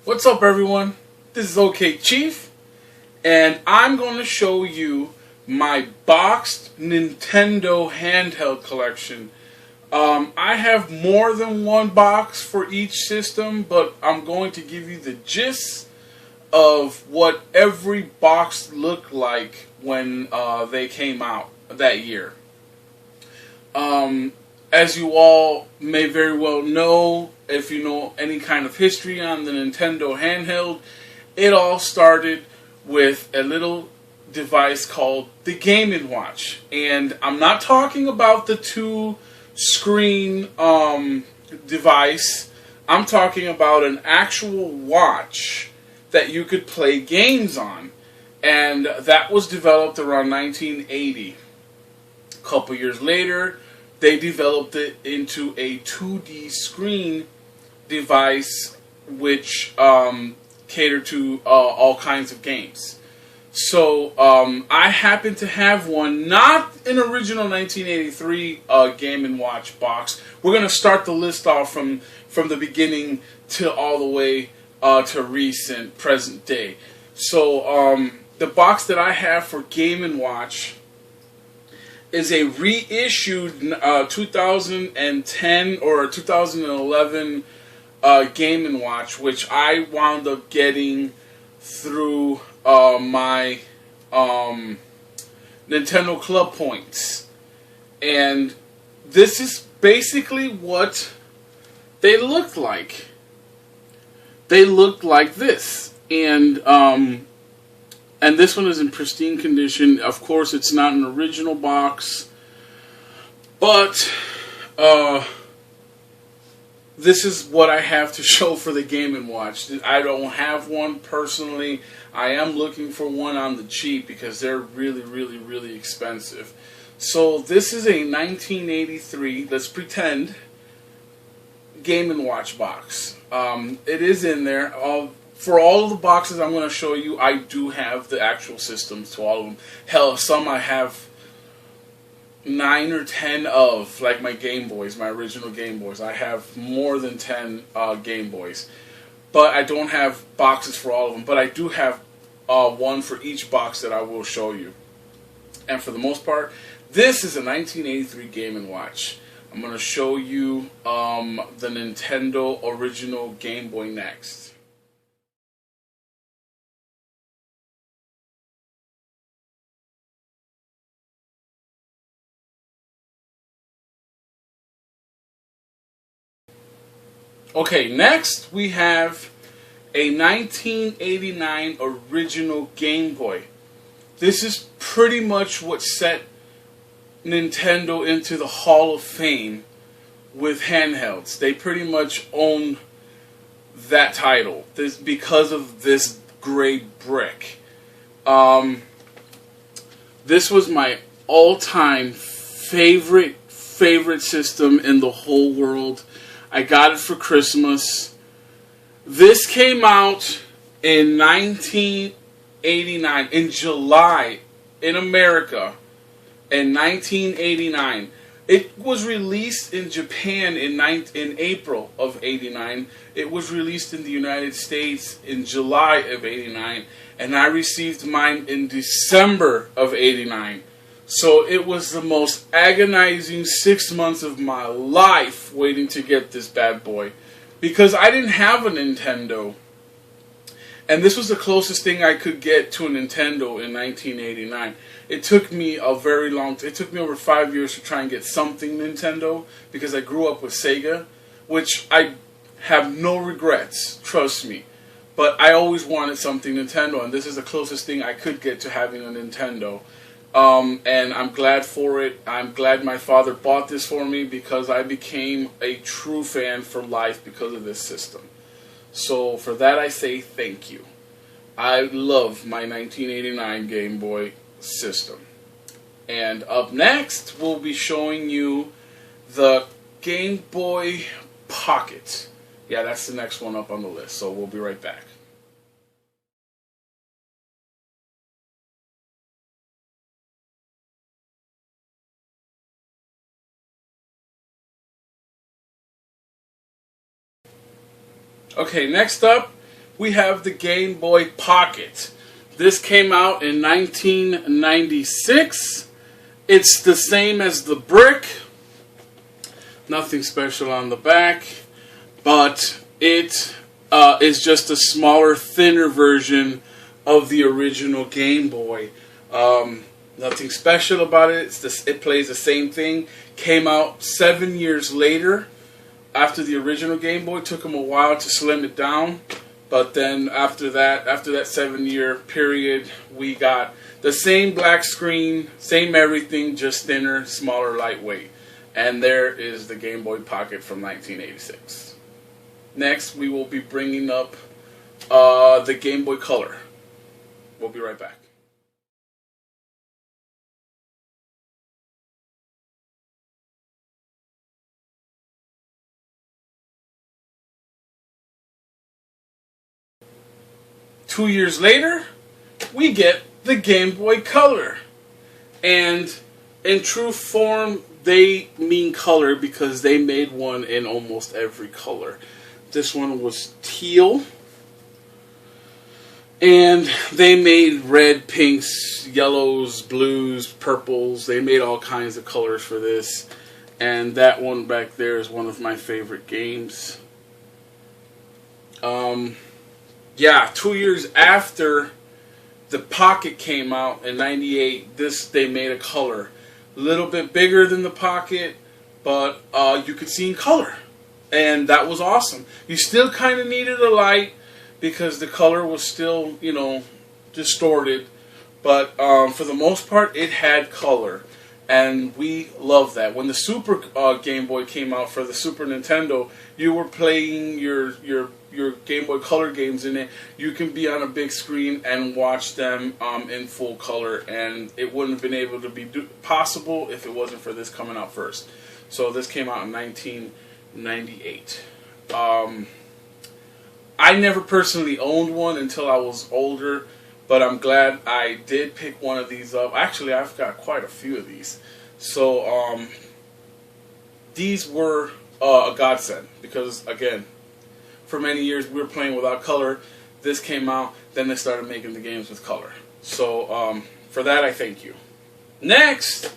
What's up, everyone? This is Okchief, and I'm going to show you my Boxed Nintendo Handheld Collection. I have more than one box for each system, but I'm going to give you the gist of what every box looked like when they came out that year. As you all may very well know, if you know any kind of history on the Nintendo handheld, it all started with a little device called the Game & Watch. And I'm not talking about the two-screen device. I'm talking about an actual watch that you could play games on. And that was developed around 1980. A couple years later, they developed it into a 2D screen device which catered to all kinds of games. So I happen to have one, not an original 1983 Game & Watch box. We're going to start the list off from the beginning to all the way to recent present day. So the box that I have for Game & Watch is a reissued 2010 or 2011 Game & Watch, which I wound up getting through my Nintendo Club points. And this is basically what they looked like. They looked like this. And this one is in pristine condition. Of course, it's not an original box, but this is what I have to show for the Game & Watch. I don't have one personally. I am looking for one on the cheap because they're really expensive. So this is a 1983, let's pretend, Game & Watch box. It is in there. For all of the boxes I'm going to show you, I do have the actual systems to all of them. Hell, some I have 9 or 10 of, like my Game Boys, my original Game Boys. I have more than 10 Game Boys. But I don't have boxes for all of them. But I do have one for each box that I will show you. And for the most part, this is a 1983 Game & Watch. I'm going to show you the Nintendo original Game Boy next. Okay, next we have a 1989 original Game Boy. This is pretty much what set Nintendo into the Hall of Fame with handhelds. They pretty much own that title because of this gray brick. This was my all-time favorite system in the whole world. I got it for Christmas. This came out in 1989, in July, in America, in 1989. It was released in Japan in April of 89. It was released in the United States in July of 89. And I received mine in December of 89. So it was the most agonizing 6 months of my life waiting to get this bad boy. Because I didn't have a Nintendo. And this was the closest thing I could get to a Nintendo in 1989. It took me a very long it took me over 5 years to try and get something Nintendo. Because I grew up with Sega. Which I have no regrets, trust me. But I always wanted something Nintendo. And this is the closest thing I could get to having a Nintendo. And I'm glad for it. I'm glad my father bought this for me because I became a true fan for life because of this system. So for that I say thank you. I love my 1989 Game Boy system. And up next we'll be showing you the Game Boy Pocket. Yeah, that's the next one up on the list. So we'll be right back. Okay, next up, we have the Game Boy Pocket. This came out in 1996. It's the same as the brick. Nothing special on the back, but it is just a smaller, thinner version of the original Game Boy. Nothing special about it. It plays the same thing. Came out 7 years later after the original Game Boy. Took them a while to slim it down, but then after that 7-year period, we got the same black screen, same everything, just thinner, smaller, lightweight. And there is the Game Boy Pocket from 1986. Next, we will be bringing up the Game Boy Color. We'll be right back. Two years later, we get the Game Boy Color. And in true form, they mean color because they made one in almost every color. This one was teal. And they made red, pinks, yellows, blues, purples. They made all kinds of colors for this. And that one back there is one of my favorite games. Yeah, 2 years after the Pocket came out in '98, they made a color. A little bit bigger than the Pocket, but you could see in color. And that was awesome. You still kind of needed a light because the color was still, you know, distorted. But for the most part, it had color. And we love that. When the Super Game Boy came out for the Super Nintendo, you were playing your Game Boy Color games in it. You can be on a big screen and watch them in full color, and it wouldn't have been able to be possible if it wasn't for this coming out first. So this came out in 1998. I never personally owned one until I was older, but I'm glad I did pick one of these up. Actually, I've got quite a few of these. So these were a godsend because, again, for many years we were playing without color. This came out, then they started making the games with color. So for that, I thank you. Next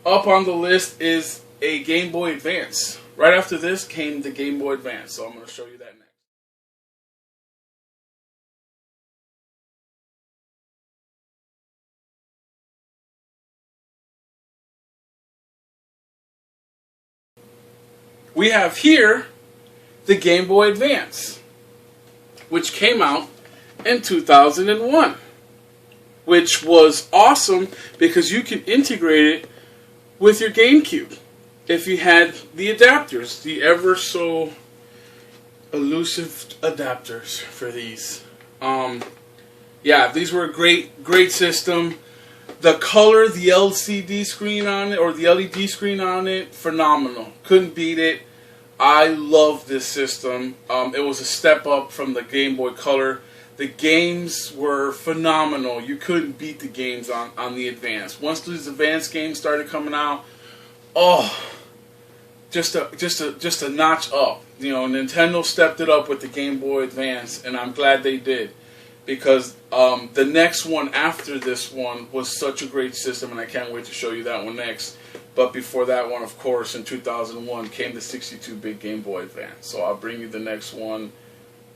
up on the list is a Game Boy Advance. Right after this came the Game Boy Advance, so I'm going to show you that next. We have here the Game Boy Advance, which came out in 2001, which was awesome because you can integrate it with your GameCube if you had the adapters, the ever so elusive adapters for these. Yeah, these were a great system. The color, the LCD screen on it, or the LED screen on it, phenomenal. Couldn't beat it. I love this system. It was a step up from the Game Boy Color. The games were phenomenal. You couldn't beat the games on the Advance. Once these Advance games started coming out, oh, just a notch up. You know, Nintendo stepped it up with the Game Boy Advance, and I'm glad they did. Because the next one after this one was such a great system, and I can't wait to show you that one next. But before that one, of course, in 2001 came the 62-bit Game Boy Advance. So I'll bring you the next one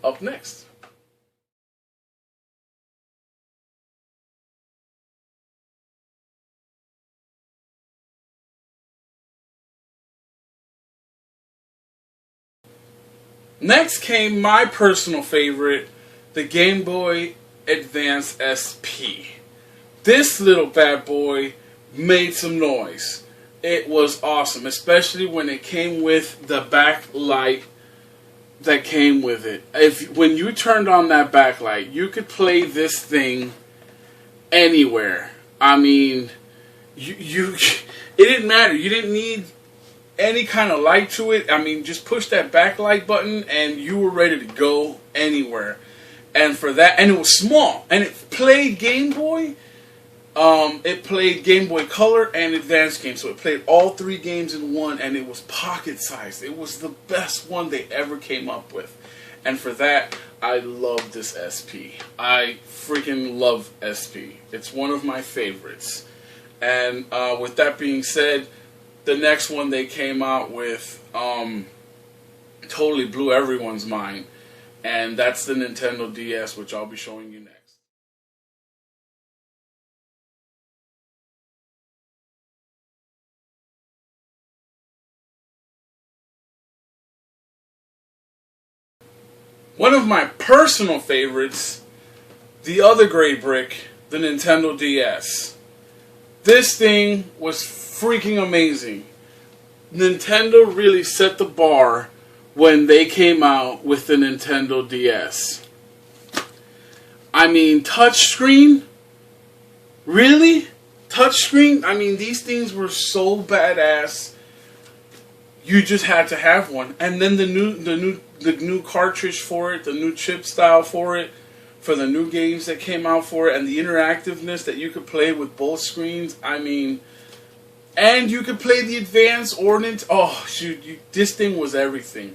up next. Next came my personal favorite, the Game Boy Advance SP. This little bad boy made some noise. It was awesome, especially when it came with the backlight that came with it. When you turned on that backlight, you could play this thing anywhere. I mean, it didn't matter. You didn't need any kind of light to it. I mean, just push that backlight button and you were ready to go anywhere. And for that, and it was small, and it played Game Boy. It played Game Boy Color and Advance games, so it played all three games in one, and it was pocket-sized. It was the best one they ever came up with, and for that, I love this SP. I freaking love SP. It's one of my favorites. And with that being said, the next one they came out with totally blew everyone's mind. And that's the Nintendo DS, which I'll be showing you next. One of my personal favorites, the other gray brick, the Nintendo DS. This thing was freaking amazing. Nintendo really set the bar when they came out with the Nintendo DS. I mean, touchscreen? Really? Touchscreen? I mean, these things were so badass. You just had to have one. And then the new cartridge for it, the new chip style for it, for the new games that came out for it, and the interactiveness that you could play with both screens. I mean, and you could play the advanced ordnance. Oh, shoot, this thing was everything.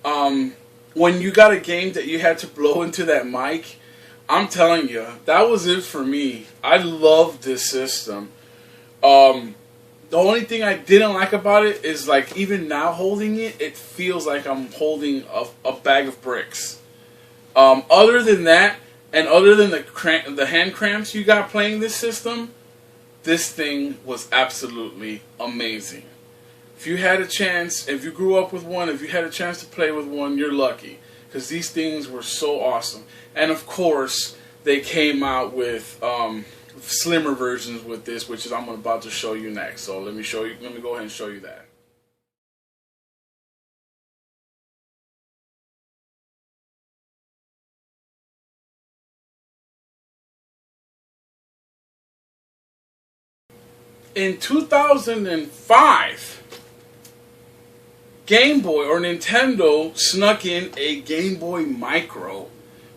When you got a game that you had to blow into that mic, I'm telling you, that was it for me. I loved this system. The only thing I didn't like about it is, like, even now holding it, it feels like I'm holding a bag of bricks. Other than that, and other than the hand cramps you got playing this system, this thing was absolutely amazing. If you had a chance, if you grew up with one, if you had a chance to play with one, you're lucky. Because these things were so awesome. And of course, they came out with slimmer versions with this, which is I'm about to show you next. So let me go ahead and show you that. In 2005, Game Boy or Nintendo snuck in a Game Boy Micro,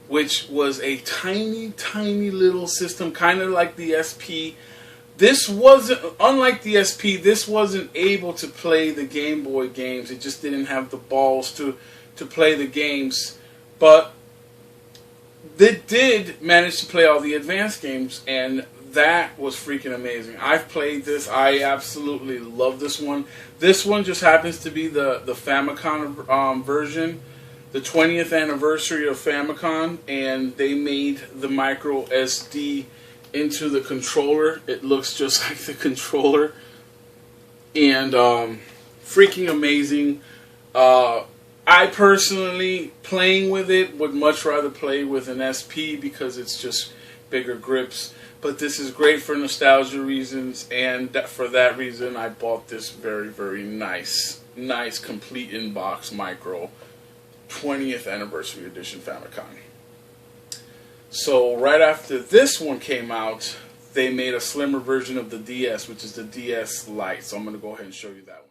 which was a tiny, tiny little system, kind of like the SP. This wasn't, unlike the SP, this wasn't able to play the Game Boy games. It just didn't have the balls to play the games. But it did manage to play all the advanced games, and that was freaking amazing. I've played this. I absolutely love this one. This one just happens to be the Famicom version, the 20th anniversary of Famicom, and they made the micro SD into the controller. It looks just like the controller, and freaking amazing. I personally, playing with it, would much rather play with an SP because it's just bigger grips. But this is great for nostalgia reasons, and for that reason, I bought this very, very nice, complete in-box micro 20th anniversary edition Famicom. So right after this one came out, they made a slimmer version of the DS, which is the DS Lite. So I'm going to go ahead and show you that one.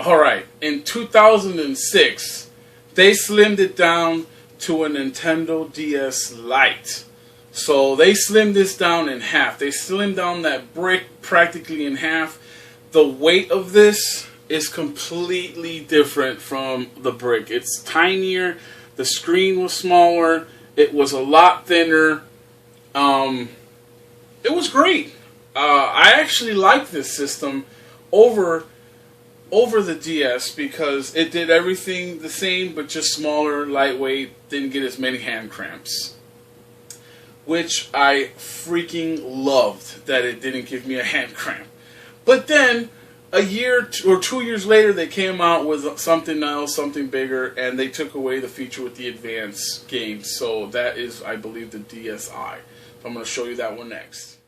Alright, in 2006, they slimmed it down to a Nintendo DS Lite. So they slimmed this down in half. They slimmed down that brick practically in half. The weight of this is completely different from the brick. It's tinier, the screen was smaller, it was a lot thinner. It was great. I actually like this system over the DS because it did everything the same but just smaller, lightweight, didn't get as many hand cramps. Which I freaking loved that it didn't give me a hand cramp. But then, a year or 2 years later, they came out with something else, something bigger, and they took away the feature with the advanced games. So that is, I believe, the DSi. So I'm going to show you that one next.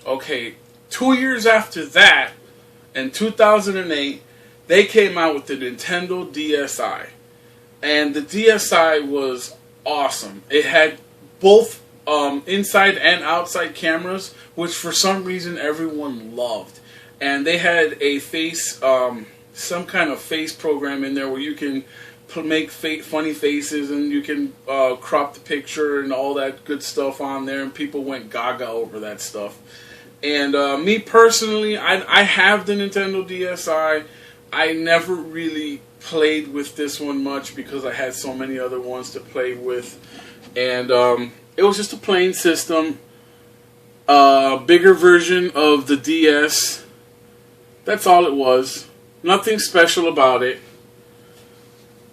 Okay, 2 years after that, in 2008, they came out with the Nintendo DSi. And the DSi was awesome. It had both inside and outside cameras, which for some reason everyone loved. and they had a face, some kind of face program in there where you can make funny faces, and you can crop the picture and all that good stuff on there, and people went gaga over that stuff. And me personally, I have the Nintendo DSi. I never really played with this one much because I had so many other ones to play with, and it was just a plain system, bigger version of the DS. That's all it was. Nothing special about it.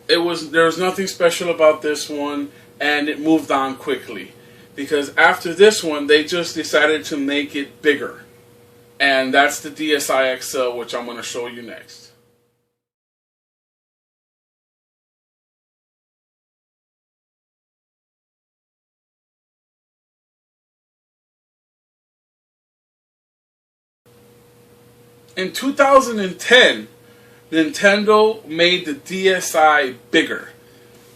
There was nothing special about this one, and it moved on quickly because after this one they just decided to make it bigger, and that's the DSi XL, which I'm going to show you next. In 2010, Nintendo made the DSi bigger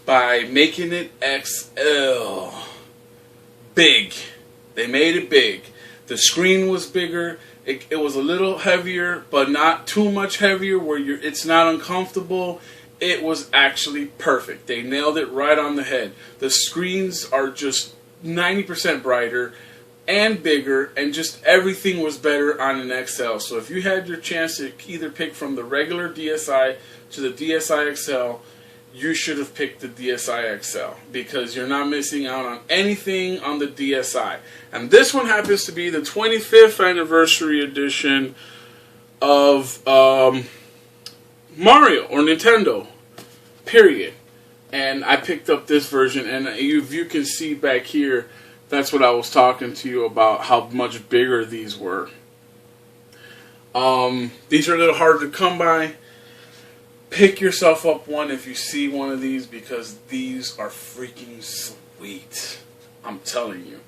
by making it XL. Big. They made it big. The screen was bigger. It was a little heavier, but not too much heavier where it's not uncomfortable. It was actually perfect. They nailed it right on the head. The screens are just 90% brighter and bigger, and just everything was better on an XL. So if you had your chance to either pick from the regular DSi to the DSi XL, you should have picked the DSi XL because you're not missing out on anything on the DSi. And this one happens to be the 25th anniversary edition of Mario or Nintendo, period. And I picked up this version, and if you can see back here, that's what I was talking to you about, how much bigger these were. These are a little harder to come by. Pick yourself up one if you see one of these, because these are freaking sweet. I'm telling you.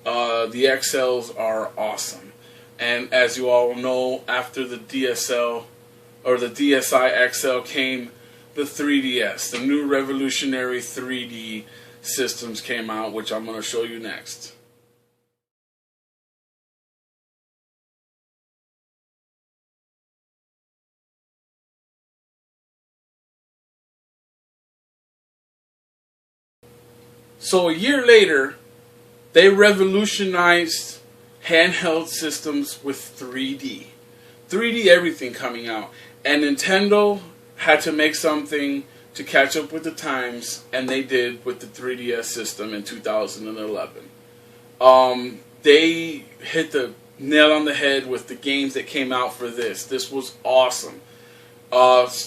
The XLs are awesome. And as you all know, after the DSL or the DSi XL came the 3DS. The new revolutionary 3D systems came out, which I'm going to show you next. So a year later, they revolutionized handheld systems with 3D. 3D everything coming out. And Nintendo had to make something to catch up with the times, and they did with the 3DS system in 2011. They hit the nail on the head with the games that came out for this. This was awesome.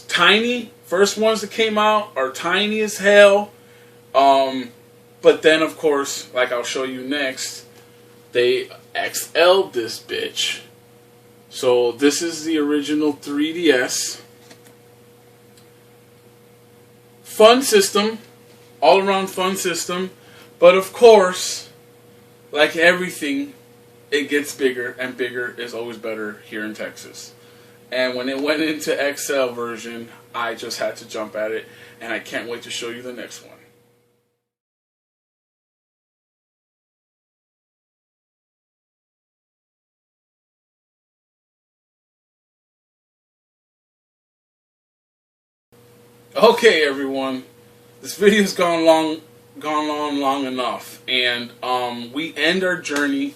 Tiny, first ones that came out are tiny as hell. But then, of course, like I'll show you next, they XL'd this bitch. So this is the original 3DS. Fun system, all around fun system, but of course, like everything, it gets bigger, and bigger is always better here in Texas. And when it went into XL version, I just had to jump at it, and I can't wait to show you the next one. Okay, everyone, this video's gone on long enough, and we end our journey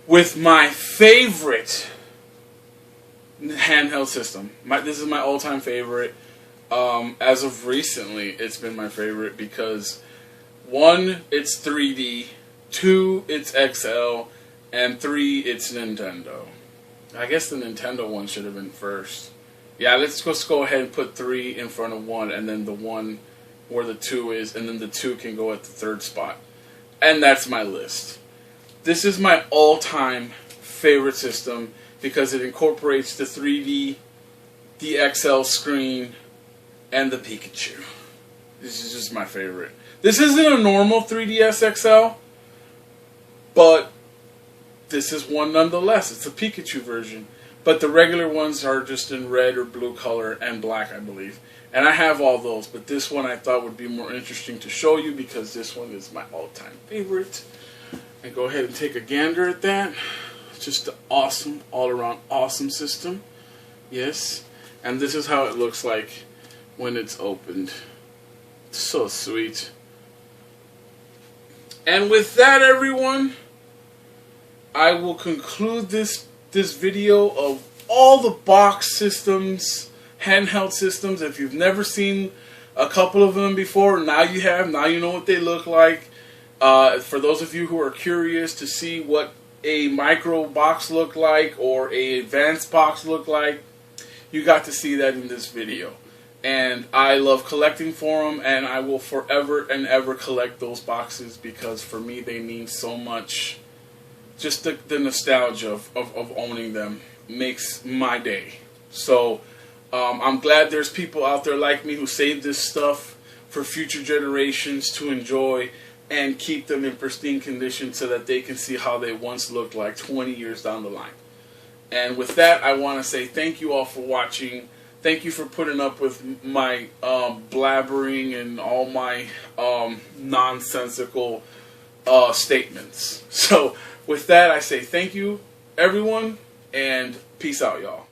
with my favorite handheld system. This is my all-time favorite. As of recently, it's been my favorite because 1, it's 3D, 2, it's XL, and 3, it's Nintendo. I guess the Nintendo one should have been first. Yeah, let's just go ahead and put 3 in front of 1, and then the 1 where the 2 is, and then the 2 can go at the 3rd spot. And that's my list. This is my all-time favorite system because it incorporates the 3D, the XL screen, and the Pikachu. This is just my favorite. This isn't a normal 3DS XL, but this is one nonetheless. It's a Pikachu version. But the regular ones are just in red or blue color and black, I believe. And I have all those, but this one I thought would be more interesting to show you because this one is my all-time favorite. And go ahead and take a gander at that. Just an awesome, all-around awesome system. Yes. And this is how it looks like when it's opened. So sweet. And with that, everyone, I will conclude this video of all the box systems, handheld systems. If you've never seen a couple of them before, now you have. Now you know what they look like. For those of you who are curious to see what a micro box looked like or a advanced box looked like, you got to see that in this video. And I love collecting for them, and I will forever and ever collect those boxes because for me they mean so much. Just the nostalgia of owning them makes my day. So I'm glad there's people out there like me who save this stuff for future generations to enjoy and keep them in pristine condition so that they can see how they once looked like 20 years down the line. And with that, I want to say thank you all for watching. Thank you for putting up with my blabbering and all my nonsensical statements. So with that, I say thank you, everyone, and peace out, y'all.